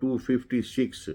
256।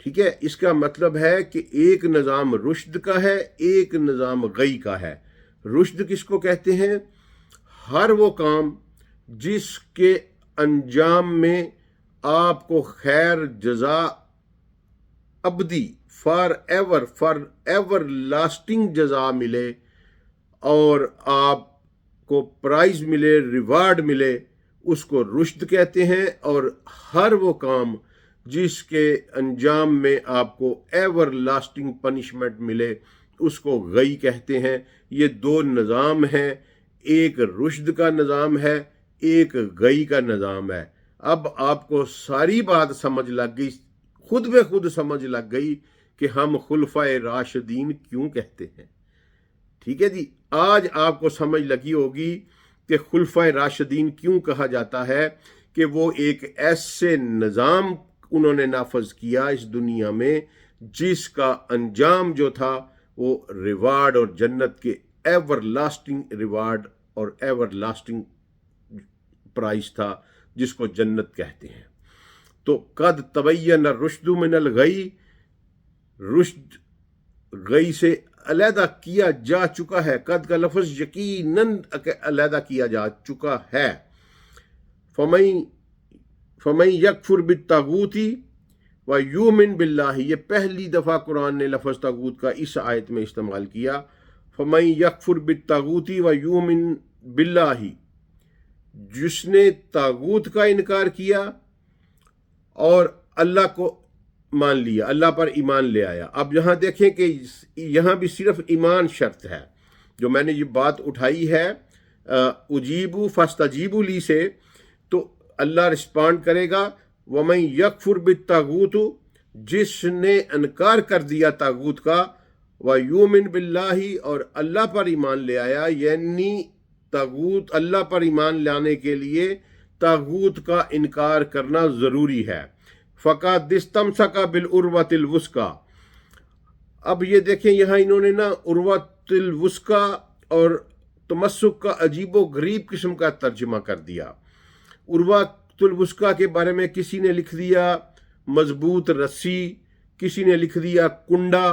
ٹھیک ہے، اس کا مطلب ہے کہ ایک نظام رشد کا ہے، ایک نظام غی کا ہے۔ رشد کس کو کہتے ہیں؟ ہر وہ کام جس کے انجام میں آپ کو خیر جزا ابدی فار ایور لاسٹنگ جزا ملے اور آپ کو پرائز ملے، ریوارڈ ملے، اس کو رشد کہتے ہیں۔ اور ہر وہ کام جس کے انجام میں آپ کو ایور لاسٹنگ پنشمنٹ ملے اس کو غی کہتے ہیں۔ یہ دو نظام ہیں، ایک رشد کا نظام ہے، ایک غی کا نظام ہے۔ اب آپ کو ساری بات سمجھ لگ گئی، خود بے خود سمجھ لگ گئی کہ ہم خلفائے راشدین کیوں کہتے ہیں۔ ٹھیک ہے جی، آج آپ کو سمجھ لگی ہوگی کہ خلفائے راشدین کیوں کہا جاتا ہے، کہ وہ ایک ایسے نظام انہوں نے نافذ کیا اس دنیا میں جس کا انجام جو تھا وہ ریوارڈ اور جنت کے ایور لاسٹنگ ریوارڈ اور ایور لاسٹنگ پرائز تھا، جس کو جنت کہتے ہیں۔ تو قد تبین الرشد من الغی، رشد غی سے علیحدہ کیا جا چکا ہے۔ قد کا لفظ یقیناً علیحدہ کیا جا چکا ہے۔ فَمَن یکفر بالطاغوت وَیُؤْمِن بِاللَّہِ، یہ پہلی دفعہ قرآن نے لفظ طاغوت کا اس آیت میں استعمال کیا۔ فَمَن یکفر بالطاغوت وَیُؤْمِن بِاللَّہِ، جس نے طاغوت کا انکار کیا اور اللہ کو مان لیا، اللہ پر ایمان لے آیا۔ اب یہاں دیکھیں کہ یہاں بھی صرف ایمان شرط ہے۔ جو میں نے یہ بات اٹھائی ہے اجیبو فاستجیبو لی سے، تو اللہ رسپانڈ کرے گا وَمَن یکفر بالطاغوت، جس نے انکار کر دیا طاغوت کا، وَیُؤْمِن بِاللَّہِ، اور اللہ پر ایمان لے آیا، یعنی طاغوت، اللہ پر ایمان لانے کے لیے طاغوت کا انکار کرنا ضروری ہے۔ فَقَدِ اسْتَمْسَكَ بِالْعُرْوَةِ الْوُثْقَىٰ، اب یہ دیکھیں یہاں انہوں نے عروۃ الوثقیٰ اور تمسک کا عجیب و غریب قسم کا ترجمہ کر دیا۔ عروۃ الوثقیٰ کے بارے میں کسی نے لکھ دیا مضبوط رسی، کسی نے لکھ دیا کنڈا،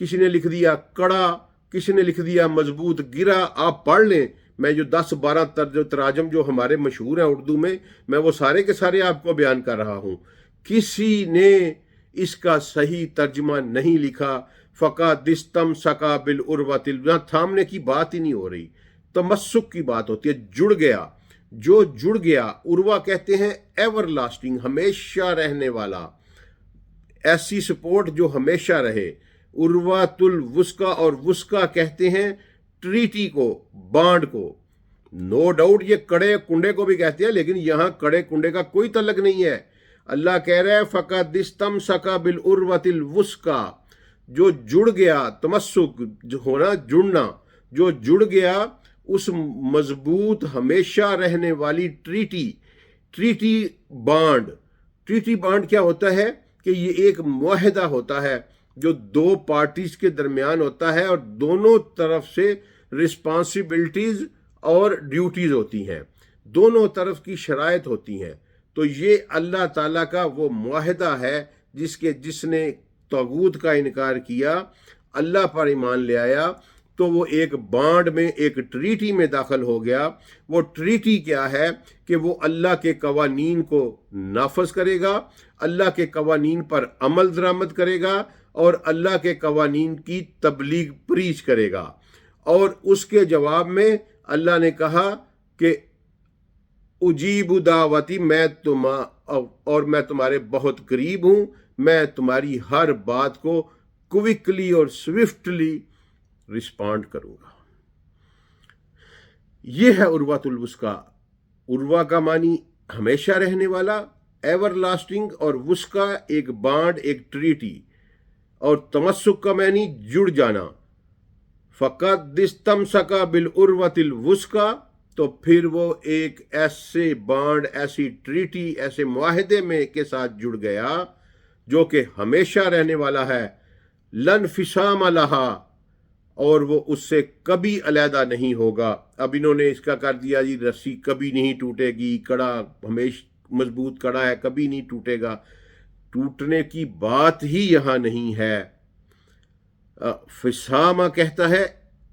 کسی نے لکھ دیا کڑا، کسی نے لکھ دیا مضبوط گرا۔ آپ پڑھ لیں، میں جو 10-12 تراجم جو ہمارے مشہور ہیں اردو میں وہ سارے کے سارے آپ کو بیان کر رہا ہوں۔ کسی نے اس کا صحیح ترجمہ نہیں لکھا۔ فَقَدِ اسْتَمْسَكَ بِالْعُرْوَةِ الْوُثْقَىٰ، تھامنے کی بات ہی نہیں ہو رہی، تمسک کی بات ہوتی ہے، جڑ گیا۔ جو جڑ گیا، عروہ کہتے ہیں ایور لاسٹنگ، ہمیشہ رہنے والا، ایسی سپورٹ جو ہمیشہ رہے۔ عروۃ الوثقیٰ اور وثقیٰ کہتے ہیں ٹریٹی کو، بانڈ کو۔ نو ڈاؤٹ یہ کڑے کنڈے کو بھی کہتے ہیں، لیکن یہاں کڑے کنڈے کا کوئی تعلق نہیں ہے۔ اللہ کہہ رہے ہیں فَقَدِ اسْتَمْسَكَ بِالْعُرْوَةِ الْوُثْقَىٰ، جو جڑ گیا، تمسک جو ہونا، جڑنا، جو جڑ گیا اس مضبوط ہمیشہ رہنے والی ٹریٹی بانڈ۔ ٹریٹی بانڈ کیا ہوتا ہے؟ کہ یہ ایک معاہدہ ہوتا ہے جو دو پارٹیز کے درمیان ہوتا ہے اور دونوں طرف سے رسپانسبلٹیز اور ڈیوٹیز ہوتی ہیں، دونوں طرف کی شرائط ہوتی ہیں۔ تو یہ اللہ تعالیٰ کا وہ معاہدہ ہے جس نے طاغوت کا انکار کیا، اللہ پر ایمان لے آیا، تو وہ ایک بانڈ میں، ایک ٹریٹی میں داخل ہو گیا۔ وہ ٹریٹی کیا ہے؟ کہ وہ اللہ کے قوانین کو نافذ کرے گا، اللہ کے قوانین پر عمل درآمد کرے گا اور اللہ کے قوانین کی تبلیغ پریچ کرے گا۔ اور اس کے جواب میں اللہ نے کہا کہ اجیب دعوتی، میں تمہارے بہت قریب ہوں، میں تمہاری ہر بات کو کوئکلی اور سوئفٹلی رسپانڈ کروں گا۔ یہ ہے عروۃ الوثقیٰ۔ عروہ کا معنی ہمیشہ رہنے والا، ایور لاسٹنگ، اور وثقیٰ ایک بانڈ، ایک ٹریٹی، اور تمسک کا معنی جڑ جانا۔ فَقَدِ اسْتَمْسَكَ بِالْعُرْوَةِ الْوُثْقَىٰ، تو پھر وہ ایک ایسے بانڈ، ایسی ٹریٹی، ایسے معاہدے میں کے ساتھ جڑ گیا جو کہ ہمیشہ رہنے والا ہے، لَا انفصام لَہَا، اور وہ اس سے کبھی علیحدہ نہیں ہوگا۔ اب انہوں نے اس کا کر دیا جی رسی کبھی نہیں ٹوٹے گی، کڑا ہمیشہ مضبوط کڑا ہے، کبھی نہیں ٹوٹے گا۔ ٹوٹنے کی بات ہی یہاں نہیں ہے۔ فسامہ کہتا ہے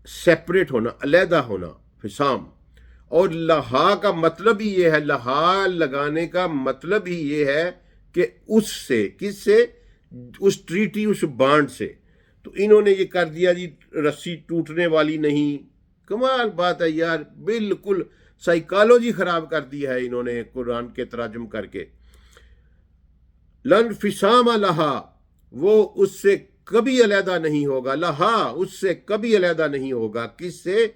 سیپریٹ ہونا، علیحدہ ہونا، فسام، اور لہا کا مطلب ہی یہ ہے، لہا لگانے کا مطلب ہی یہ ہے کہ اس سے، کس سے؟ اس ٹریٹی، اس بانڈ سے۔ تو انہوں نے یہ کر دیا جی رسی ٹوٹنے والی نہیں۔ کمال بات ہے یار، بالکل سائیکالوجی خراب کر دی ہے انہوں نے قرآن کے تراجم کر کے۔ لن فسام لہا، وہ اس سے کبھی علیحدہ نہیں ہوگا، لہا اس سے کبھی علیحدہ نہیں ہوگا، کس سے؟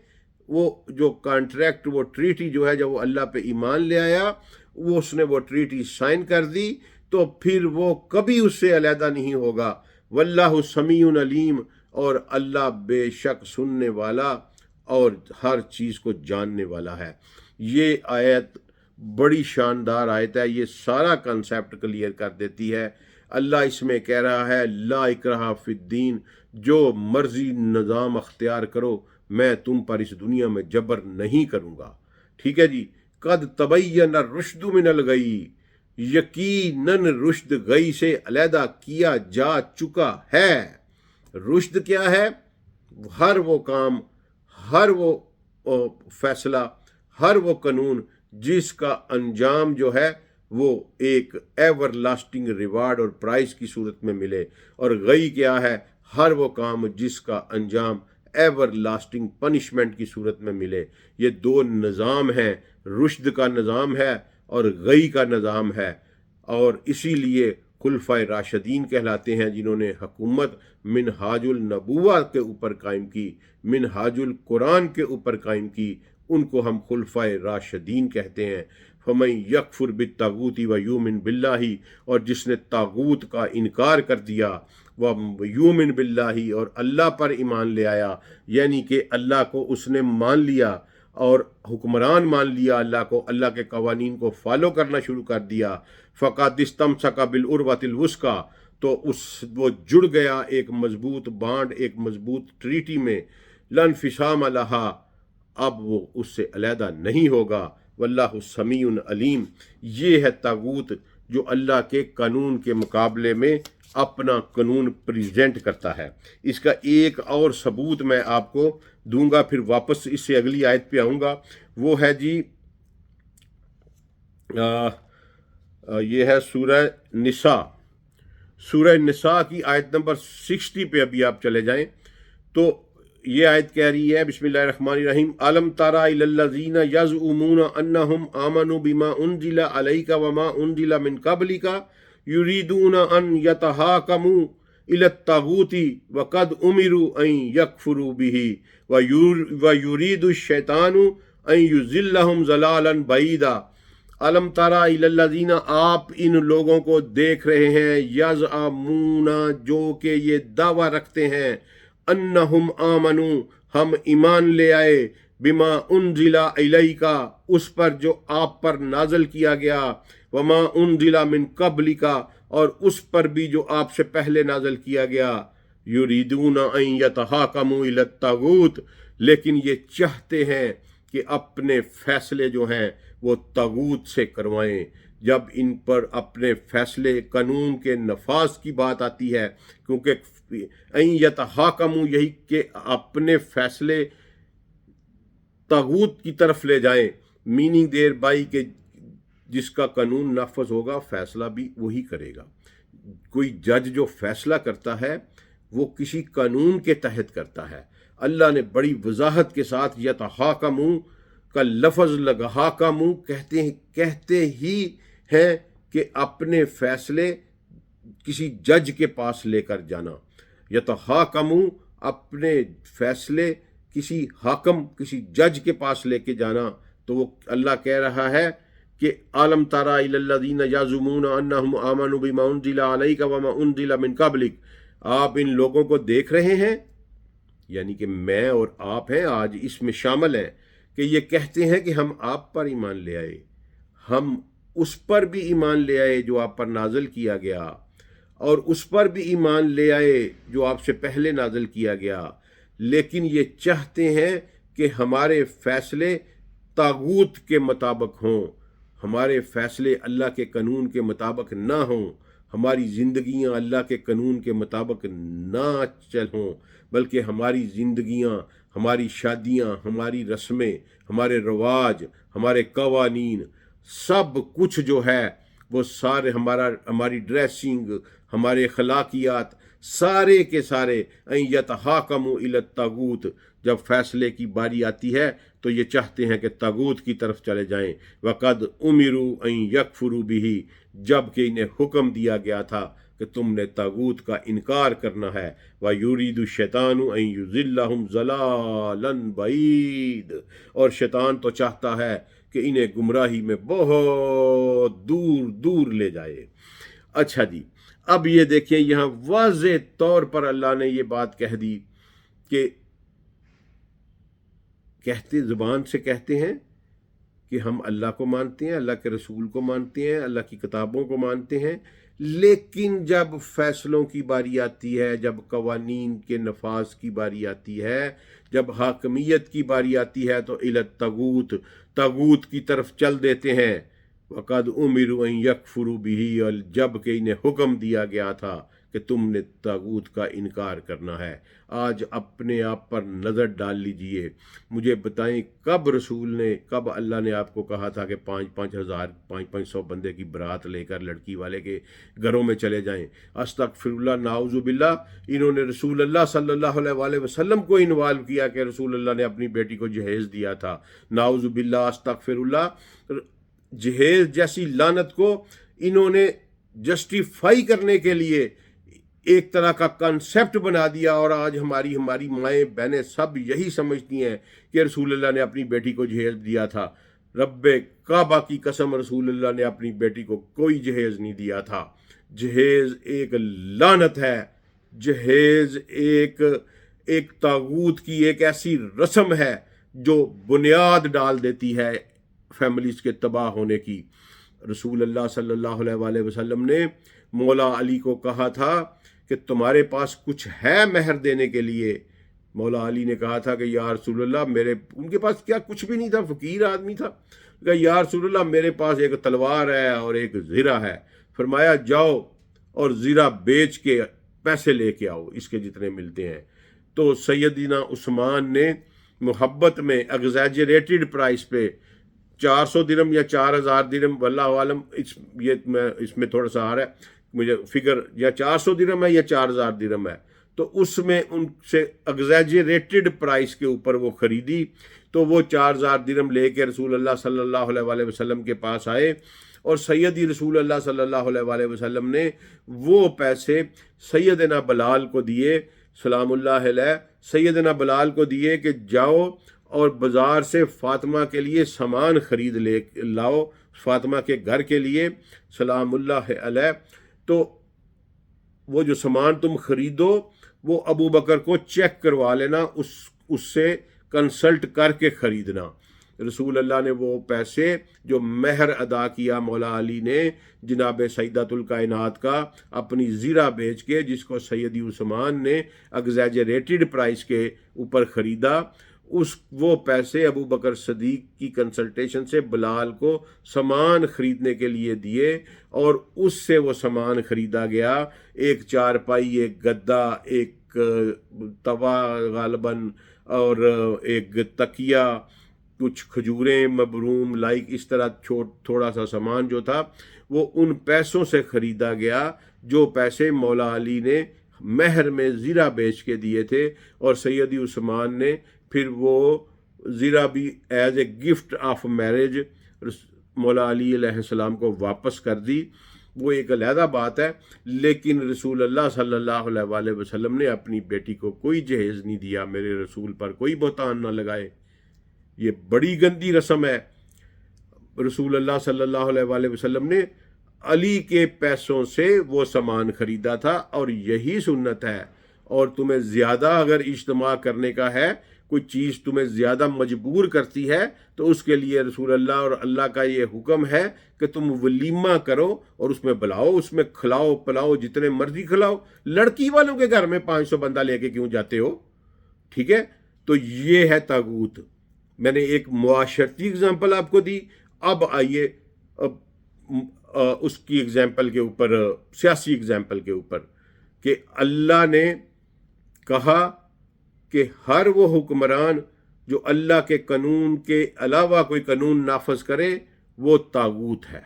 وہ جو کانٹریکٹ، وہ ٹریٹی جو ہے، جب وہ اللہ پہ ایمان لے آیا، وہ اس نے وہ ٹریٹی سائن کر دی، تو پھر وہ کبھی اس سے علیحدہ نہیں ہوگا۔ واللہ سمیع علیم، اور اللہ بے شک سننے والا اور ہر چیز کو جاننے والا ہے۔ یہ آیت بڑی شاندار آیت ہے، یہ سارا کنسیپٹ کلیئر کر دیتی ہے۔ اللہ اس میں کہہ رہا ہے لا اکراہ فی الدین، جو مرضی نظام اختیار کرو، میں تم پر اس دنیا میں جبر نہیں کروں گا۔ ٹھیک ہے جی، قد تبین الرشد من الغی، یقیناً رشد غی سے علیحدہ کیا جا چکا ہے۔ رشد کیا ہے؟ ہر وہ کام، ہر وہ فیصلہ، ہر وہ قانون جس کا انجام جو ہے وہ ایک ایور لاسٹنگ ریوارڈ اور پرائز کی صورت میں ملے، اور غی کیا ہے؟ ہر وہ کام جس کا انجام ایور لاسٹنگ پنشمنٹ کی صورت میں ملے۔ یہ دو نظام ہیں، رشد کا نظام ہے اور غی کا نظام ہے، اور اسی لیے خلفائے راشدین کہلاتے ہیں، جنہوں نے حکومت منہاج النبوہ کے اوپر قائم کی، منہاج القرآن کے اوپر قائم کی، ان کو ہم خلفائے راشدین کہتے ہیں۔ فَمَن يَكْفُرْ بِالطَّاغُوتِ وَيُؤْمِنْ بِاللَّهِ، اور جس نے طاغوت کا انکار کر دیا، وَيُؤْمِنْ بِاللَّهِ، اور اللہ پر ایمان لے آیا، یعنی کہ اللہ کو اس نے مان لیا اور حکمران مان لیا اللہ کو، اللہ کے قوانین کو فالو کرنا شروع کر دیا، فَقَدِ اسْتَمْسَكَ بِالْعُرْوَةِ الْوُثْقَىٰ، تو وہ جڑ گیا ایک مضبوط بانڈ، ایک مضبوط ٹریٹی میں، لَا انفصام لَهَا، اب وہ اس سے علیحدہ نہیں ہوگا۔ واللہ سمیع علیم، یہ ہے طاغوت جو اللہ کے قانون کے مقابلے میں اپنا قانون پریزنٹ کرتا ہے۔ اس کا ایک اور ثبوت میں آپ کو دوں گا، پھر واپس اس سے اگلی آیت پہ آؤں گا، وہ ہے جی یہ ہے سورہ نساء، سورہ نساء کی آیت نمبر 60 پہ ابھی آپ چلے جائیں تو یہ آیت کہہ رہی ہے، بسم اللہ الرحمن الرحیم، الم تری الی الذین یزعمون انہم آمنوا بما انزل علیک وما انزل من قبلک یریدون ان یتحاکموا الی الطاغوت وقد امروا ان یکفروا بہ ویرید الشیطان ان یضلهم ضلالا بعیدا۔ الم تری الی الذین، آپ ان لوگوں کو دیکھ رہے ہیں، یزعمون، جو کہ یہ دعویٰ رکھتے ہیں، انہم آمنو، ہم ایمان لے آئے، بما انزل الیک، اس پر جو آپ پر نازل کیا گیا، وما انزل من قبلک، اور اس پر بھی جو آپ سے پہلے نازل کیا گیا، یریدون ان یتحاکموا الی الطاغوت، لیکن یہ چاہتے ہیں کہ اپنے فیصلے جو ہیں وہ طاغوت سے کروائیں۔ جب ان پر اپنے فیصلے، قانون کے نفاذ کی بات آتی ہے، کیونکہ این یتحاکموا، یہی کہ اپنے فیصلے طاغوت کی طرف لے جائیں، میننگ دیر بائی کہ جس کا قانون نافذ ہوگا فیصلہ بھی وہی کرے گا۔ کوئی جج جو فیصلہ کرتا ہے وہ کسی قانون کے تحت کرتا ہے۔ اللہ نے بڑی وضاحت کے ساتھ یتحاکموا کا لفظ لگحاکموا کہتے ہی ہیں کہ اپنے فیصلے کسی جج کے پاس لے کر جانا، یتحاکموا، اپنے فیصلے کسی حاکم، کسی جج کے پاس لے کے جانا۔ تو وہ اللہ کہہ رہا ہے کہ الم تری الی الذین یزعمون انہم آمنوا بما انزل علیک وما انزل من قبلک، آپ ان لوگوں کو دیکھ رہے ہیں، یعنی کہ میں اور آپ ہیں، آج اس میں شامل ہیں، کہ یہ کہتے ہیں کہ ہم آپ پر ایمان لے آئے، ہم اس پر بھی ایمان لے آئے جو آپ پر نازل کیا گیا، اور اس پر بھی ایمان لے آئے جو آپ سے پہلے نازل کیا گیا، لیکن یہ چاہتے ہیں کہ ہمارے فیصلے طاغوت کے مطابق ہوں، ہمارے فیصلے اللہ کے قانون کے مطابق نہ ہوں، ہماری زندگیاں اللہ کے قانون کے مطابق نہ چل ہوں، بلکہ ہماری زندگیاں، ہماری شادیاں، ہماری رسمیں، ہمارے رواج، ہمارے قوانین، سب کچھ جو ہے وہ سارے ہماری ڈریسنگ، ہمارے اخلاقیات، سارے کے سارے یتحاکموا الی الطاغوت، جب فیصلے کی باری آتی ہے تو یہ چاہتے ہیں کہ طاغوت کی طرف چلے جائیں۔ وقد امروا ان یکفروا بہ، جب کہ انہیں حکم دیا گیا تھا کہ تم نے طاغوت کا انکار کرنا ہے۔ وَيُرِيدُ الشَّيْطَانُ أَن يُضِلَّهُمْ ضَلَالًا بَعِيدًا، اور شیطان تو چاہتا ہے کہ انہیں گمراہی میں بہت دور دور لے جائے۔ اچھا جی، اب یہ دیکھیں یہاں واضح طور پر اللہ نے یہ بات کہہ دی کہ زبان سے کہتے ہیں کہ ہم اللہ کو مانتے ہیں، اللہ کے رسول کو مانتے ہیں، اللہ کی کتابوں کو مانتے ہیں، لیکن جب فیصلوں کی باری آتی ہے، جب قوانین کے نفاذ کی باری آتی ہے، جب حاکمیت کی باری آتی ہے تو الی الطاغوت، طاغوت کی طرف چل دیتے ہیں۔ وقد امروا ان یکفروا بہ، اور جب کہ انہیں حکم دیا گیا تھا کہ تم نے طاغوت کا انکار کرنا ہے۔ آج اپنے آپ پر نظر ڈال لیجئے، مجھے بتائیں کب اللہ نے آپ کو کہا تھا کہ 5,000 500 بندے کی برات لے کر لڑکی والے کے گھروں میں چلے جائیں؟ استغفر اللہ، نعوذ باللہ، انہوں نے رسول اللہ صلی اللہ علیہ وسلم کو انوالو کیا کہ رسول اللہ نے اپنی بیٹی کو جہیز دیا تھا۔ نعوذ باللہ، استغفر اللہ، جہیز جیسی لعنت کو انہوں نے جسٹیفائی کرنے کے لیے ایک طرح کا کنسیپٹ بنا دیا، اور آج ہماری مائیں بہنیں سب یہی سمجھتی ہیں کہ رسول اللہ نے اپنی بیٹی کو جہیز دیا تھا۔ رب کعبہ کی قسم، رسول اللہ نے اپنی بیٹی کو کوئی جہیز نہیں دیا تھا۔ جہیز ایک لعنت ہے، جہیز ایک طاغوت کی ایک ایسی رسم ہے جو بنیاد ڈال دیتی ہے فیملیز کے تباہ ہونے کی۔ رسول اللہ صلی اللہ علیہ وسلم نے مولا علی کو کہا تھا کہ تمہارے پاس کچھ ہے مہر دینے کے لیے؟ مولا علی نے کہا تھا کہ یا رسول اللہ، ان کے پاس کیا کچھ بھی نہیں تھا، فقیر آدمی تھا، کہ یا رسول اللہ میرے پاس ایک تلوار ہے اور ایک زرہ ہے۔ فرمایا جاؤ اور زرہ بیچ کے پیسے لے کے آؤ، اس کے جتنے ملتے ہیں۔ تو سیدنا عثمان نے محبت میں ایگزیجریٹڈ پرائس پہ 400 درہم یا 4,000 درہم، واللہ عالم، اس میں تھوڑا سا آ رہا ہے مجھے فگر، یا 400 درہم ہے یا 4,000 درہم ہے، تو اس میں ان سے ایگزیجریٹڈ پرائس کے اوپر وہ خریدی۔ تو وہ 4,000 درہم لے کے رسول اللہ صلی اللہ علیہ وسلم کے پاس آئے، اور سیدی رسول اللہ صلی اللہ علیہ وسلم نے وہ پیسے سیدنا بلال کو دیے، سلام اللہ علیہ، سیدنا بلال کو دیے کہ جاؤ اور بازار سے فاطمہ کے لیے سامان خرید لے لاؤ، فاطمہ کے گھر کے لیے، سلام اللہ علیہ۔ تو وہ جو سامان تم خریدو وہ ابو بکر کو چیک کروا لینا، اس سے کنسلٹ کر کے خریدنا۔ رسول اللہ نے وہ پیسے جو مہر ادا کیا مولا علی نے جناب سیدۃ الکائنات کا، اپنی زرہ بیچ کے، جس کو سیدی عثمان نے ایگزیجریٹڈ پرائس کے اوپر خریدا، وہ پیسے ابو بکر صدیق کی کنسلٹیشن سے بلال کو سامان خریدنے کے لیے دیے، اور اس سے وہ سامان خریدا گیا، ایک چارپائی، ایک گدا، ایک توا غالباً، اور ایک تکیہ، کچھ کھجوریں مبروم، اس طرح تھوڑا سا سامان جو تھا وہ ان پیسوں سے خریدا گیا، جو پیسے مولا علی نے مہر میں زرہ بیچ کے دیے تھے، اور سیدی عثمان نے پھر وہ زرہ بھی as a gift of marriage مولا علی علیہ السلام کو واپس کر دی۔ وہ ایک علیحدہ بات ہے، لیکن رسول اللہ صلی اللہ علیہ وسلم نے اپنی بیٹی کو کوئی جہیز نہیں دیا۔ میرے رسول پر کوئی بہتان نہ لگائے، یہ بڑی گندی رسم ہے۔ رسول اللہ صلی اللہ علیہ وسلم نے علی کے پیسوں سے وہ سامان خریدا تھا، اور یہی سنت ہے۔ اور تمہیں زیادہ اگر اجتماع کرنے کا ہے، کوئی چیز تمہیں زیادہ مجبور کرتی ہے، تو اس کے لیے رسول اللہ اور اللہ کا یہ حکم ہے کہ تم ولیمہ کرو اور اس میں بلاؤ، اس میں کھلاؤ پلاؤ، جتنے مرضی کھلاؤ۔ لڑکی والوں کے گھر میں 500 بندہ لے کے کیوں جاتے ہو؟ ٹھیک ہے، تو یہ ہے طاغوت۔ میں نے ایک معاشرتی اگزامپل آپ کو دی، اب آئیے اس کی اگزامپل کے اوپر، سیاسی اگزامپل کے اوپر، کہ اللہ نے کہا کہ ہر وہ حکمران جو اللہ کے قانون کے علاوہ کوئی قانون نافذ کرے وہ طاغوت ہے۔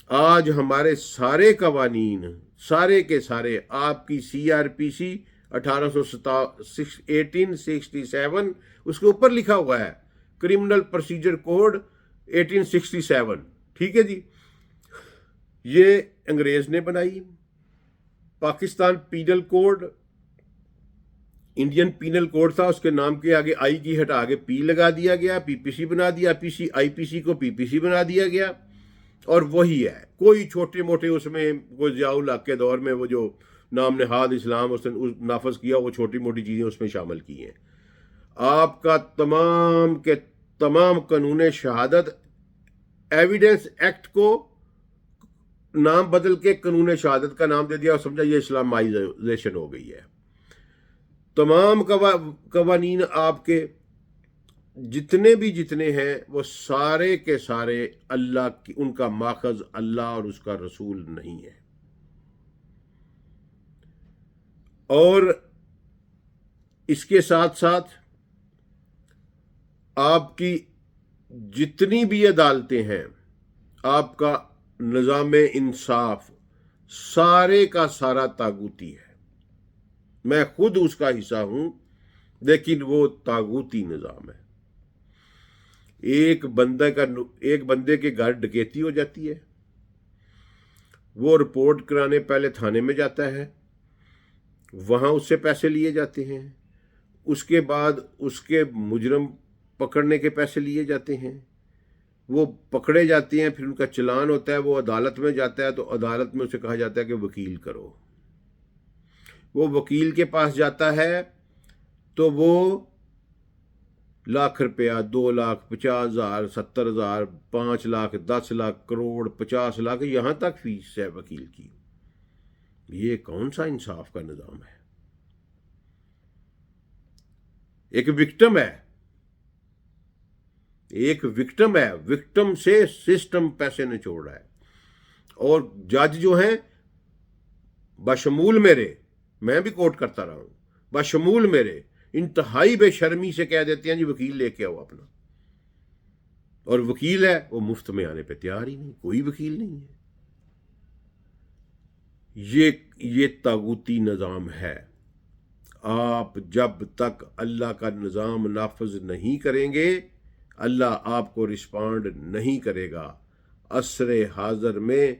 آج ہمارے سارے قوانین، سارے کے سارے، آپ کی CRPC 1867 اس کے اوپر لکھا ہوا ہے، کرمنل پروسیجر کوڈ 1867، ٹھیک ہے جی، یہ انگریز نے بنائی۔ Pakistan penal code, Indian penal code تھا، اس کے نام کے آگے آئی کی ہٹا کے پی لگا دیا گیا، PPC بنا دیا، IPC کو PPC بنا دیا گیا، اور وہی ہے۔ کوئی چھوٹے موٹے اس میں کوئی ضیاء الحق کے دور میں وہ جو نام نہاد اسلام اس نے نافذ کیا، وہ چھوٹی موٹی چیزیں اس میں شامل کی ہیں۔ آپ کا تمام کے تمام قانون شہادت، ایویڈنس ایکٹ کو نام بدل کے قانون شہادت کا نام دے دیا اور سمجھا یہ اسلامائزیشن ہو گئی ہے۔ تمام قوانین آپ کے جتنے ہیں وہ سارے کے سارے اللہ کی، ان کا ماخذ اللہ اور اس کا رسول نہیں ہے۔ اور اس کے ساتھ ساتھ آپ کی جتنی بھی عدالتیں ہیں، آپ کا نظام انصاف، سارے کا سارا طاغوتی ہے۔ میں خود اس کا حصہ ہوں، لیکن وہ طاغوتی نظام ہے۔ ایک بندے کے گھر ڈکیتی ہو جاتی ہے، وہ رپورٹ کرانے پہلے تھانے میں جاتا ہے، وہاں اس سے پیسے لیے جاتے ہیں، اس کے بعد اس کے مجرم پکڑنے کے پیسے لیے جاتے ہیں، وہ پکڑے جاتے ہیں، پھر ان کا چلان ہوتا ہے، وہ عدالت میں جاتا ہے، تو عدالت میں اسے کہا جاتا ہے کہ وکیل کرو۔ وہ وکیل کے پاس جاتا ہے تو وہ لاکھ روپیہ، 2 لاکھ، 50,000، 70,000، 5 لاکھ، 10 لاکھ، کروڑ، 50 لاکھ، یہاں تک فیس ہے وکیل کی۔ یہ کون سا انصاف کا نظام ہے؟ ایک وکٹم ہے، وکٹم سے سسٹم پیسے نچوڑ رہا ہے، اور جج جو ہیں بشمول میرے، میں بھی کوٹ کرتا رہا ہوں، بشمول میرے انتہائی بے شرمی سے کہہ دیتے ہیں جی وکیل لے کے آؤ اپنا، اور وکیل ہے وہ مفت میں آنے پہ تیار ہی نہیں، کوئی وکیل نہیں ہے۔ یہ طاغوتی نظام ہے۔ آپ جب تک اللہ کا نظام نافذ نہیں کریں گے، اللہ آپ کو رسپانڈ نہیں کرے گا۔ عصر حاضر میں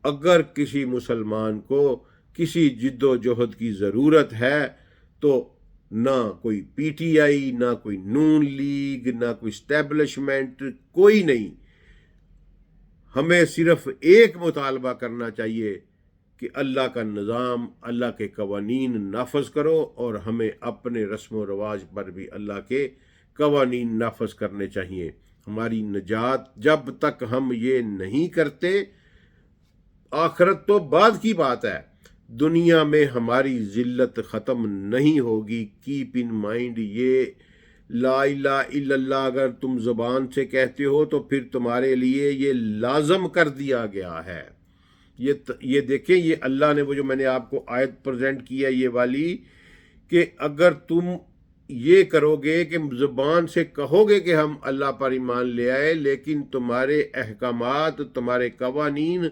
اگر کسی مسلمان کو کسی جد و جہد کی ضرورت ہے تو نہ کوئی PTI، نہ کوئی نون لیگ، نہ کوئی اسٹیبلشمنٹ، کوئی نہیں۔ ہمیں صرف ایک مطالبہ کرنا چاہیے کہ اللہ کا نظام، اللہ کے قوانین نافذ کرو، اور ہمیں اپنے رسم و رواج پر بھی اللہ کے قوانین نافذ کرنے چاہیے۔ ہماری نجات جب تک ہم یہ نہیں کرتے، آخرت تو بعد کی بات ہے، دنیا میں ہماری ذلت ختم نہیں ہوگی۔ کیپ ان مائنڈ، یہ لا الہ الا اللہ اگر تم زبان سے کہتے ہو تو پھر تمہارے لیے یہ لازم کر دیا گیا ہے۔ یہ دیکھیں، یہ اللہ نے وہ جو میں نے آپ کو آیت پریزنٹ کی ہے یہ والی، کہ اگر تم یہ کرو گے کہ زبان سے کہو گے کہ ہم اللہ پر ایمان لے آئے، لیکن تمہارے احکامات، تمہارے قوانین،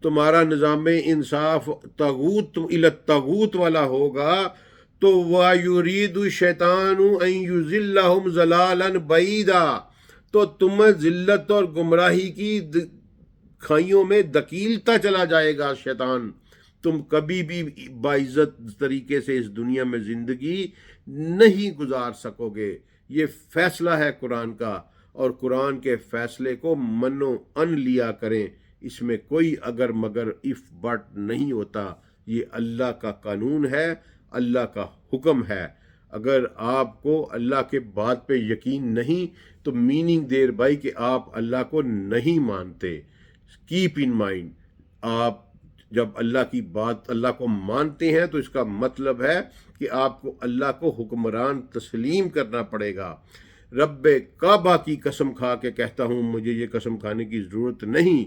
تمہارا نظام انصاف طاغوت والا ہوگا، تو وَيُرِيدُ الشَّيْطَانُ أَن يُضِلَّهُمْ ضَلَالًا بَعِيدًا، تو تمہیں ذلت اور گمراہی کی کھائیوں میں دھکیلتا چلا جائے گا شیطان۔ تم کبھی بھی باعزت طریقے سے اس دنیا میں زندگی نہیں گزار سکو گے۔ یہ فیصلہ ہے قرآن کا، اور قرآن کے فیصلے کو منو ان لیا کریں، اس میں کوئی اگر مگر اف بٹ نہیں ہوتا۔ یہ اللہ کا قانون ہے، اللہ کا حکم ہے۔ اگر آپ کو اللہ کے بات پہ یقین نہیں تو میننگ دیر بائی کہ آپ اللہ کو نہیں مانتے۔ کیپ ان مائنڈ، آپ جب اللہ کی بات، اللہ کو مانتے ہیں تو اس کا مطلب ہے کہ آپ کو اللہ کو حکمران تسلیم کرنا پڑے گا۔ رب کعبہ کی قسم کھا کے کہتا ہوں، مجھے یہ قسم کھانے کی ضرورت نہیں،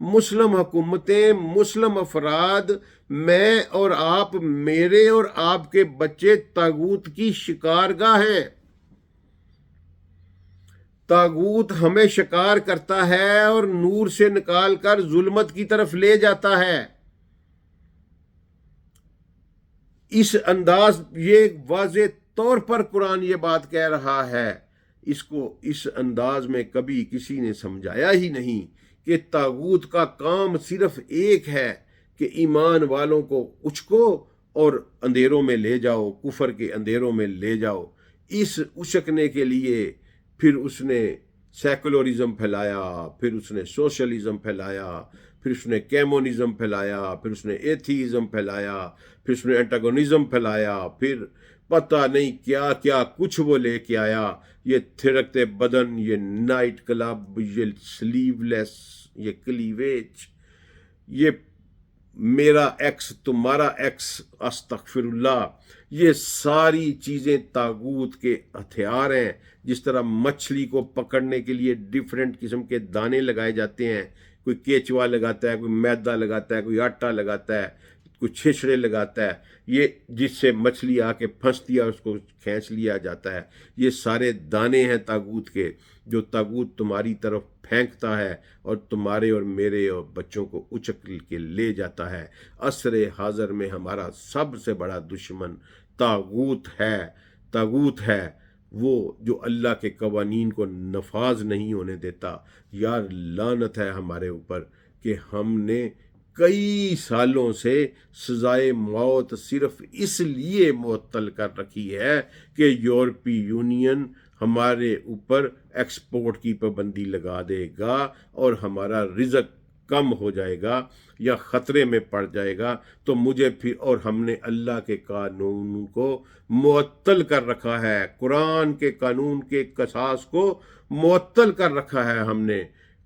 مسلم حکومتیں، مسلم افراد، میں اور آپ، میرے اور آپ کے بچے طاغوت کی شکارگاہ ہیں۔ طاغوت ہمیں شکار کرتا ہے اور نور سے نکال کر ظلمت کی طرف لے جاتا ہے۔ اس انداز، یہ واضح طور پر قرآن یہ بات کہہ رہا ہے، اس کو اس انداز میں کبھی کسی نے سمجھایا ہی نہیں کہ طاغوت کا کام صرف ایک ہے کہ ایمان والوں کو اچکو اور اندھیروں میں لے جاؤ، کفر کے اندھیروں میں لے جاؤ۔ اس اچکنے کے لیے پھر اس نے سیکولرزم پھیلایا، پھر اس نے سوشلزم پھیلایا، پھر اس نے کیمونزم پھیلایا، پھر اس نے ایتھیزم پھیلایا، پھر اس نے اینٹاگونزم پھیلایا، پھر پتہ نہیں کیا کیا کچھ وہ لے کے آیا۔ یہ تھرکتے بدن، یہ نائٹ کلب، یہ سلیو لیس، یہ کلیویج، یہ میرا ایکس تمہارا ایکس، استغفر اللہ، یہ ساری چیزیں طاغوت کے ہتھیار ہیں۔ جس طرح مچھلی کو پکڑنے کے لیے ڈیفرنٹ قسم کے دانے لگائے جاتے ہیں، کوئی کیچوا لگاتا ہے، کوئی میدا لگاتا ہے، کوئی آٹا لگاتا ہے، کوئی چھچڑے لگاتا ہے، یہ جس سے مچھلی آ کے پھنستی ہے، اس کو کھینچ لیا جاتا ہے۔ یہ سارے دانے ہیں طاغوت کے، جو طاغوت تمہاری طرف پھینکتا ہے اور تمہارے اور میرے اور بچوں کو اچک کے لے جاتا ہے۔ عصر حاضر میں ہمارا سب سے بڑا دشمن طاغوت ہے۔ طاغوت ہے وہ جو اللہ کے قوانین کو نفاذ نہیں ہونے دیتا۔ یار لعنت ہے ہمارے اوپر کہ ہم نے کئی سالوں سے سزائے موت صرف اس لیے معطل کر رکھی ہے کہ یورپی یونین ہمارے اوپر ایکسپورٹ کی پابندی لگا دے گا اور ہمارا رزق کم ہو جائے گا یا خطرے میں پڑ جائے گا تو مجھے پھر، اور ہم نے اللہ کے قانون کو معطل کر رکھا ہے، قرآن کے قانون کے قصاص کو معطل کر رکھا ہے ہم نے۔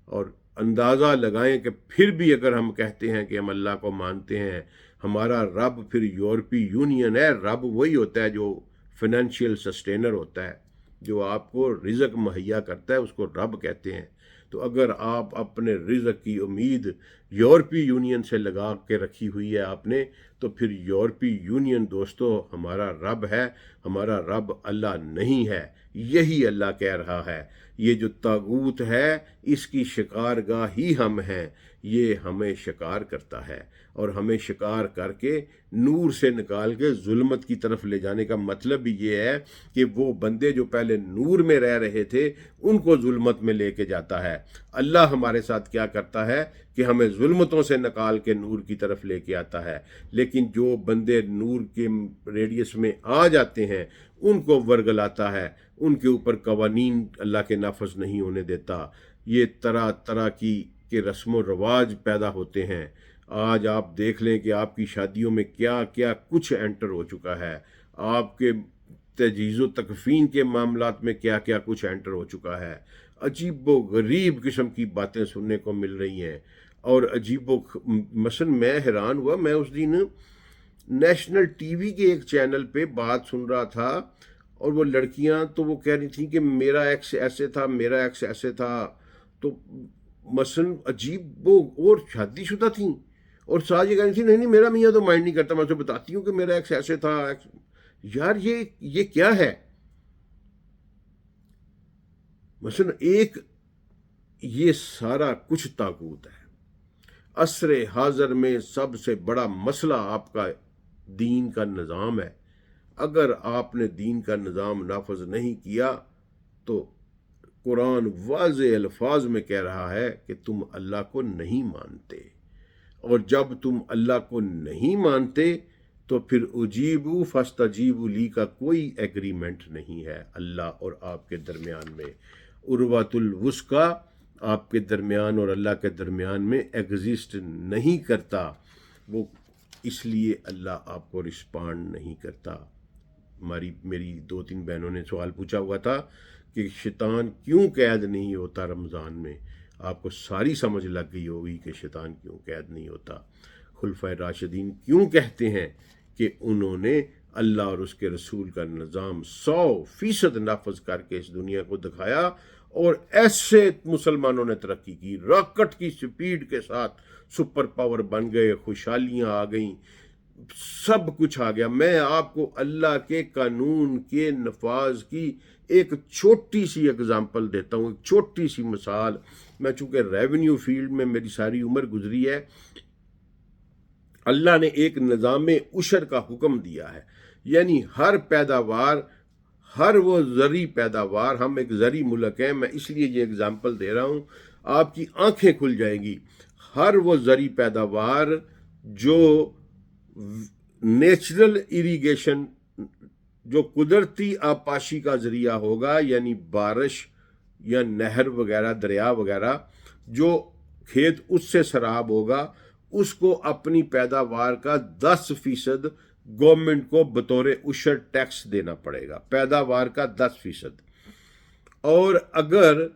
اور اندازہ لگائیں کہ پھر بھی اگر ہم کہتے ہیں کہ ہم اللہ کو مانتے ہیں، ہمارا رب پھر یورپی یونین ہے۔ رب وہی ہوتا ہے جو فائنینشیل سسٹینر ہوتا ہے، جو آپ کو رزق مہیا کرتا ہے، اس کو رب کہتے ہیں۔ تو اگر آپ اپنے رزق کی امید یورپی یونین سے لگا کے رکھی ہوئی ہے آپ نے، تو پھر یورپی یونین دوستو ہمارا رب ہے، ہمارا رب اللہ نہیں ہے۔ یہی اللہ کہہ رہا ہے، یہ جو طاغوت ہے اس کی شکارگاہ ہی ہم ہیں۔ یہ ہمیں شکار کرتا ہے اور ہمیں شکار کر کے نور سے نکال کے ظلمت کی طرف لے جانے کا مطلب بھی یہ ہے کہ وہ بندے جو پہلے نور میں رہ رہے تھے ان کو ظلمت میں لے کے جاتا ہے۔ اللہ ہمارے ساتھ کیا کرتا ہے کہ ہمیں ظلمتوں سے نکال کے نور کی طرف لے کے آتا ہے، لیکن جو بندے نور کے ریڈیس میں آ جاتے ہیں ان کو ورگلاتا ہے، ان کے اوپر قوانین اللہ کے نافذ نہیں ہونے دیتا۔ یہ طرح طرح کی کے رسم و رواج پیدا ہوتے ہیں۔ آج آپ دیکھ لیں کہ آپ کی شادیوں میں کیا کیا کچھ انٹر ہو چکا ہے، آپ کے تجہیز و تکفین کے معاملات میں کیا کیا کچھ انٹر ہو چکا ہے۔ عجیب و غریب قسم کی باتیں سننے کو مل رہی ہیں اور مثلا میں حیران ہوا، میں اس دن نیشنل ٹی وی کے ایک چینل پہ بات سن رہا تھا اور وہ لڑکیاں تو وہ کہہ رہی تھیں کہ میرا ایکس ایسے تھا، میرا ایکس ایسے تھا، تو مثلا عجیب وہ اور شادی شدہ تھیں اور ساتھ یہ کہہ رہی تھی نہیں میرا میاں تو مائنڈ نہیں کرتا، میں اسے بتاتی ہوں کہ میرا ایکس ایسے تھا۔ یار یہ کیا ہے؟ مثلا ایک یہ سارا کچھ طاغوت ہے۔ عصر حاضر میں سب سے بڑا مسئلہ آپ کا دین کا نظام ہے۔ اگر آپ نے دین کا نظام نافذ نہیں کیا تو قرآن واضح الفاظ میں کہہ رہا ہے کہ تم اللہ کو نہیں مانتے، اور جب تم اللہ کو نہیں مانتے تو پھر اجیبو فاستجیبوا لی کا کوئی ایگریمنٹ نہیں ہے اللہ اور آپ کے درمیان میں۔ عروۃ الوثقی آپ کے درمیان اور اللہ کے درمیان میں ایگزسٹ نہیں کرتا، وہ اس لیے اللہ آپ کو رسپانڈ نہیں کرتا۔ میری 2-3 بہنوں نے سوال پوچھا ہوا تھا کہ شیطان کیوں قید نہیں ہوتا رمضان میں؟ آپ کو ساری سمجھ لگ گئی ہوگی کہ شیطان کیوں قید نہیں ہوتا۔ خلفائے راشدین کیوں کہتے ہیں کہ انہوں نے اللہ اور اس کے رسول کا نظام 100% نافذ کر کے اس دنیا کو دکھایا، اور ایسے مسلمانوں نے ترقی کی، راکٹ کی سپیڈ کے ساتھ سپر پاور بن گئے، خوشحالیاں آ گئیں، سب کچھ آ گیا۔ میں آپ کو اللہ کے قانون کے نفاذ کی ایک چھوٹی سی اگزامپل دیتا ہوں، ایک چھوٹی سی مثال۔ میں چونکہ ریونیو فیلڈ میں میری ساری عمر گزری ہے، اللہ نے ایک نظام عشر کا حکم دیا ہے، یعنی ہر پیداوار، ہر وہ زرعی پیداوار، ہم ایک زرعی ملک ہیں، میں اس لیے یہ اگزامپل دے رہا ہوں، آپ کی آنکھیں کھل جائیں گی۔ ہر وہ زرعی پیداوار جو نیچرل اریگیشن، جو قدرتی آبپاشی کا ذریعہ ہوگا، یعنی بارش یا نہر وغیرہ، دریا وغیرہ، جو کھیت اس سے سراب ہوگا، اس کو اپنی پیداوار کا 10% گورنمنٹ کو بطور عشر ٹیکس دینا پڑے گا، پیداوار کا 10%۔ اور اگر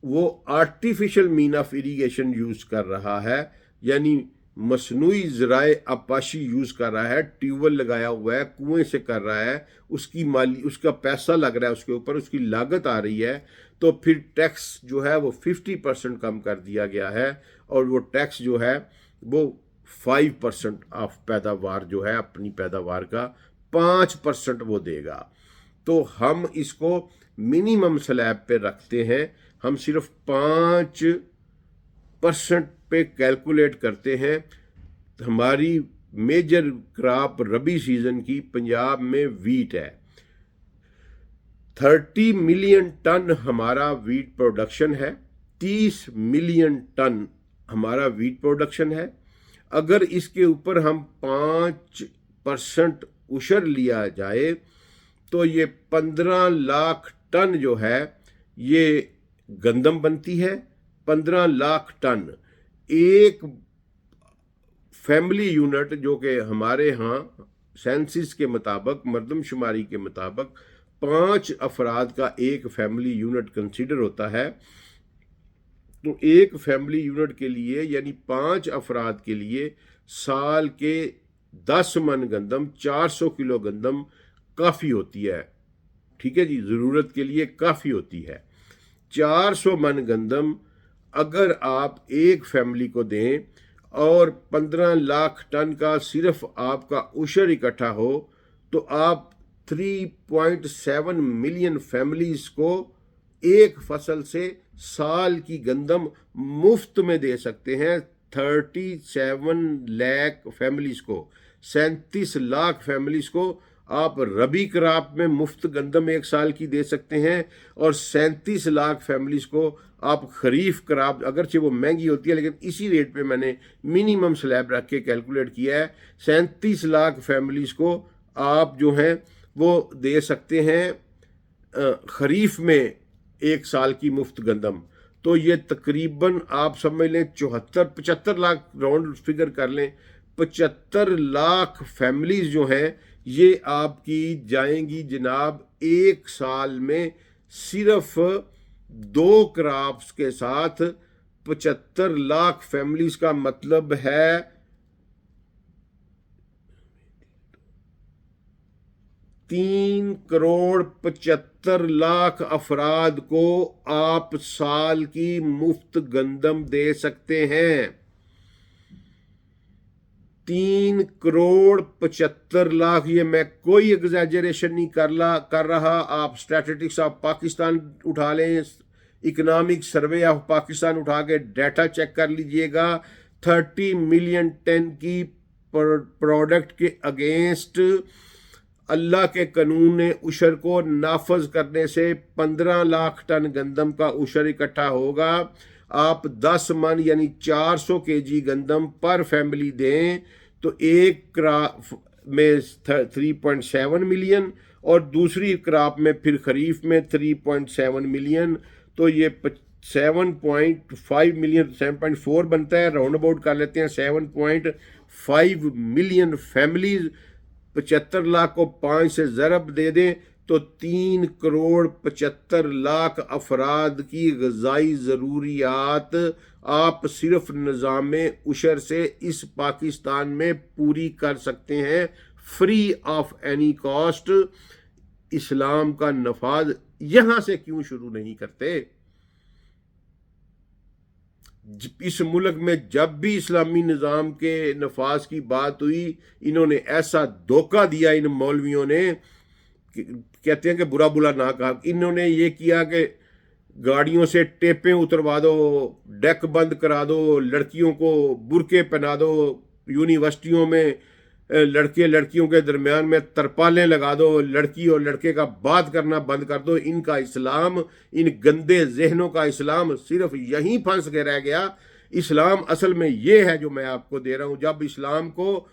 وہ artificial mean of irrigation use کر رہا ہے، یعنی مصنوعی ذرائع آبپاشی یوز کر رہا ہے، ٹیوب ویل لگایا ہوا ہے، کنویں سے کر رہا ہے، اس کا پیسہ لگ رہا ہے، اس کے اوپر اس کی لاگت آ رہی ہے، تو پھر ٹیکس جو ہے وہ 50% کم کر دیا گیا ہے، اور وہ ٹیکس جو ہے وہ 5% آف پیداوار جو ہے، اپنی پیداوار کا 5% وہ دے گا۔ تو ہم اس کو منیمم سلیب پہ رکھتے ہیں، ہم صرف 5% پہ کیلکولیٹ کرتے ہیں۔ ہماری میجر کراپ ربی سیزن کی پنجاب میں ویٹ ہے، 30 ملین ٹن ہمارا ویٹ پروڈکشن ہے، 30 ملین ٹن ہمارا ویٹ پروڈکشن ہے۔ اگر اس کے اوپر ہم 5% عشر لیا جائے تو یہ 15 لاکھ ٹن جو ہے یہ گندم بنتی ہے، 15 لاکھ ٹن۔ ایک فیملی یونٹ جو کہ ہمارے ہاں سینسس کے مطابق، مردم شماری کے مطابق 5 افراد کا ایک فیملی یونٹ کنسیڈر ہوتا ہے، تو ایک فیملی یونٹ کے لیے یعنی 5 افراد کے لیے سال کے 10 من گندم، 400 کلو گندم کافی ہوتی ہے، ٹھیک ہے جی، ضرورت کے لیے کافی ہوتی ہے۔ 400 من گندم اگر آپ ایک فیملی کو دیں اور 15 لاکھ ٹن کا صرف آپ کا عشر اکٹھا ہو، تو آپ 3.7 ملین فیملیز کو ایک فصل سے سال کی گندم مفت میں دے سکتے ہیں۔ 37 لاکھ فیملیز کو، 37 لاکھ فیملیز کو آپ ربی کراپ میں مفت گندم ایک سال کی دے سکتے ہیں، اور 37 لاکھ فیملیز کو آپ خریف کراپ، اگرچہ وہ مہنگی ہوتی ہے لیکن اسی ریٹ پہ میں نے منیمم سلیب رکھ کے کیلکولیٹ کیا ہے، 37 لاکھ فیملیز کو آپ جو ہیں وہ دے سکتے ہیں خریف میں ایک سال کی مفت گندم۔ تو یہ تقریباً آپ سمجھ لیں 75 لاکھ راؤنڈ فگر کر لیں، 75 لاکھ فیملیز جو ہیں یہ آپ کی جائیں گی جناب ایک سال میں صرف 2 کراپس کے ساتھ۔ 75 لاکھ فیملیز کا مطلب ہے 3.75 کروڑ افراد کو آپ سال کی مفت گندم دے سکتے ہیں۔ 3.75 کروڑ، یہ میں کوئی ایگزیجریشن نہیں کر رہا۔ آپ اسٹیٹسٹکس آف پاکستان اٹھا لیں، اکنامک سروے آف پاکستان اٹھا کے ڈیٹا چیک کر لیجئے گا۔ 30 ملین ٹن کی پروڈکٹ کے اگینسٹ اللہ کے قانون نے عشر کو نافذ کرنے سے 15 لاکھ ٹن گندم کا عشر اکٹھا ہوگا۔ آپ 10 من یعنی 400 کے جی گندم پر فیملی دیں تو ایک کراپ میں 3.7 ملین اور دوسری کراپ میں پھر خریف میں 3.7 ملین، تو یہ 7.5 ملین، 7.4 بنتا ہے، راؤنڈ اباؤٹ کر لیتے ہیں 7.5 ملین فیملیز۔ 75 لاکھ کو 5 سے ضرب دے دیں تو 3.75 کروڑ افراد کی غذائی ضروریات آپ صرف نظام عشر سے اس پاکستان میں پوری کر سکتے ہیں فری آف اینی کاسٹ اسلام کا نفاذ یہاں سے کیوں شروع نہیں کرتے؟ اس ملک میں جب بھی اسلامی نظام کے نفاذ کی بات ہوئی، انہوں نے ایسا دھوکہ دیا ان مولویوں نے، کہتے ہیں کہ برا بلا نہ کہا، انہوں نے یہ کیا کہ گاڑیوں سے ٹیپیں اتروا دو، ڈیک بند کرا دو، لڑکیوں کو برقعے پہنا دو، یونیورسٹیوں میں لڑکے لڑکیوں کے درمیان میں ترپالیں لگا دو، لڑکی اور لڑکے کا بات کرنا بند کر دو۔ ان کا اسلام، ان گندے ذہنوں کا اسلام صرف یہیں پھنس کے رہ گیا۔ اسلام اصل میں یہ ہے جو میں آپ کو دے رہا ہوں۔ جب اسلام کو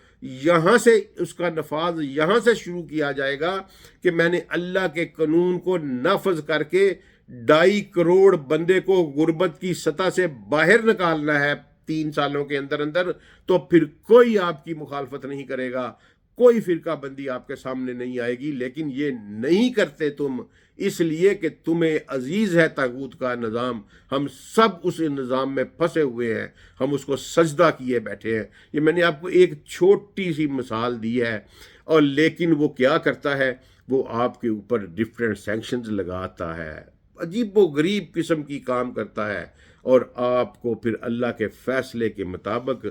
یہاں سے اس کا نفاذ یہاں سے شروع کیا جائے گا کہ میں نے اللہ کے قانون کو نافذ کر کے 2.5 کروڑ بندے کو غربت کی سطح سے باہر نکالنا ہے 3 سالوں کے اندر اندر، تو پھر کوئی آپ کی مخالفت نہیں کرے گا، کوئی فرقہ بندی آپ کے سامنے نہیں آئے گی۔ لیکن یہ نہیں کرتے تم، اس لیے کہ تمہیں عزیز ہے طاغوت کا نظام۔ ہم سب اس نظام میں پھنسے ہوئے ہیں، ہم اس کو سجدہ کیے بیٹھے ہیں۔ یہ میں نے آپ کو ایک چھوٹی سی مثال دی ہے، اور لیکن وہ کیا کرتا ہے، وہ آپ کے اوپر ڈفرینٹ سینکشنز لگاتا ہے، عجیب و غریب قسم کی کام کرتا ہے، اور آپ کو پھر اللہ کے فیصلے کے مطابق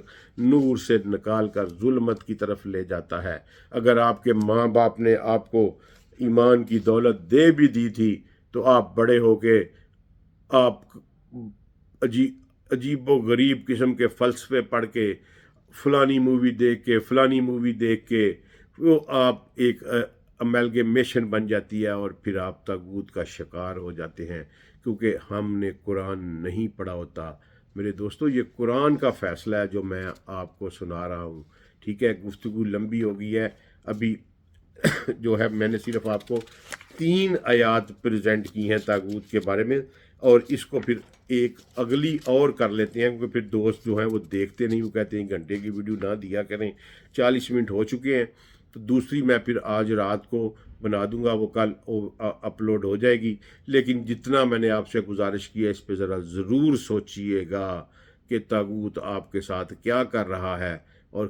نور سے نکال کر ظلمت کی طرف لے جاتا ہے۔ اگر آپ کے ماں باپ نے آپ کو ایمان کی دولت دے بھی دی تھی تو آپ بڑے ہو کے آپ عجیب و غریب قسم کے فلسفے پڑھ کے، فلانی مووی دیکھ کے وہ آپ ایک امیلگیمیشن بن جاتی ہے، اور پھر آپ طاغوت کا شکار ہو جاتے ہیں، کیونکہ ہم نے قرآن نہیں پڑھا ہوتا۔ میرے دوستو، یہ قرآن کا فیصلہ ہے جو میں آپ کو سنا رہا ہوں، ٹھیک ہے؟ گفتگو لمبی ہو گئی ہے، ابھی جو ہے میں نے صرف آپ کو 3 آیات پریزنٹ کی ہیں طاغوت کے بارے میں، اور اس کو پھر ایک اگلی اور کر لیتے ہیں، کیونکہ پھر دوست جو ہیں وہ دیکھتے نہیں، وہ کہتے ہیں گھنٹے کی ویڈیو نہ دیا کریں، 40 منٹ ہو چکے ہیں۔ تو دوسری میں پھر آج رات کو بنا دوں گا، وہ کل اپلوڈ ہو جائے گی۔ لیکن جتنا میں نے آپ سے گزارش کی ہے، اس پہ ذرا ضرور سوچئے گا کہ طاغوت آپ کے ساتھ کیا کر رہا ہے، اور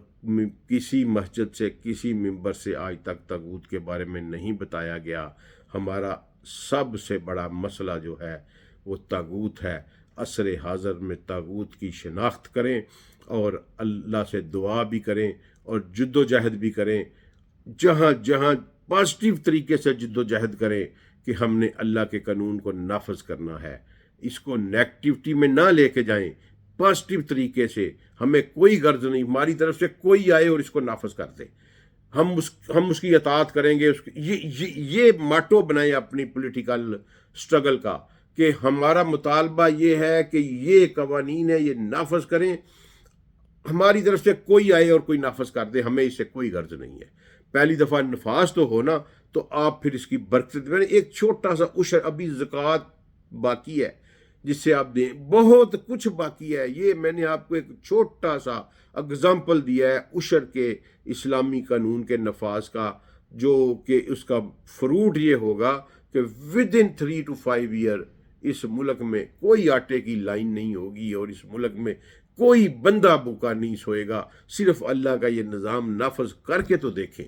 کسی مسجد سے، کسی ممبر سے آج تک طاغوت کے بارے میں نہیں بتایا گیا۔ ہمارا سب سے بڑا مسئلہ جو ہے وہ طاغوت ہے۔ عصر حاضر میں طاغوت کی شناخت کریں، اور اللہ سے دعا بھی کریں، اور جد و جہد بھی کریں، جہاں جہاں پازیٹیو طریقے سے جد و جہد کریں کہ ہم نے اللہ کے قانون کو نافذ کرنا ہے۔ اس کو نیگیٹیوٹی میں نہ لے کے جائیں، پازیٹیو طریقے سے۔ ہمیں کوئی غرض نہیں، ہماری طرف سے کوئی آئے اور اس کو نافذ کر دے، ہم اس کی اطاعت کریں گے۔ یہ ماٹو بنائیں اپنی پولیٹیکل سٹرگل کا، کہ ہمارا مطالبہ یہ ہے کہ یہ قوانین ہے، یہ نافذ کریں، ہماری طرف سے کوئی آئے اور کوئی نافذ کر دے، ہمیں اس سے کوئی غرض نہیں ہے۔ پہلی دفعہ نفاذ تو ہونا، تو آپ پھر اس کی برکت۔ میں نے ایک چھوٹا سا عشر، ابھی زکوٰۃ باقی ہے جس سے آپ دیں، بہت کچھ باقی ہے۔ یہ میں نے آپ کو ایک چھوٹا سا اگزامپل دیا ہے عشر کے اسلامی قانون کے نفاذ کا، جو کہ اس کا فروٹ یہ ہوگا کہ ودن 3 to 5 ایئر اس ملک میں کوئی آٹے کی لائن نہیں ہوگی، اور اس ملک میں کوئی بندہ بھوکا نہیں سوئے گا۔ صرف اللہ کا یہ نظام نافذ کر کے تو دیکھیں۔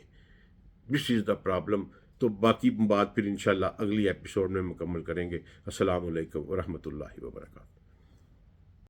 دس از دا پرابلم۔ تو باقی بات پھر انشاءاللہ اگلی ایپیسوڈ میں مکمل کریں گے۔ السلام علیکم ورحمۃ اللہ وبرکاتہ۔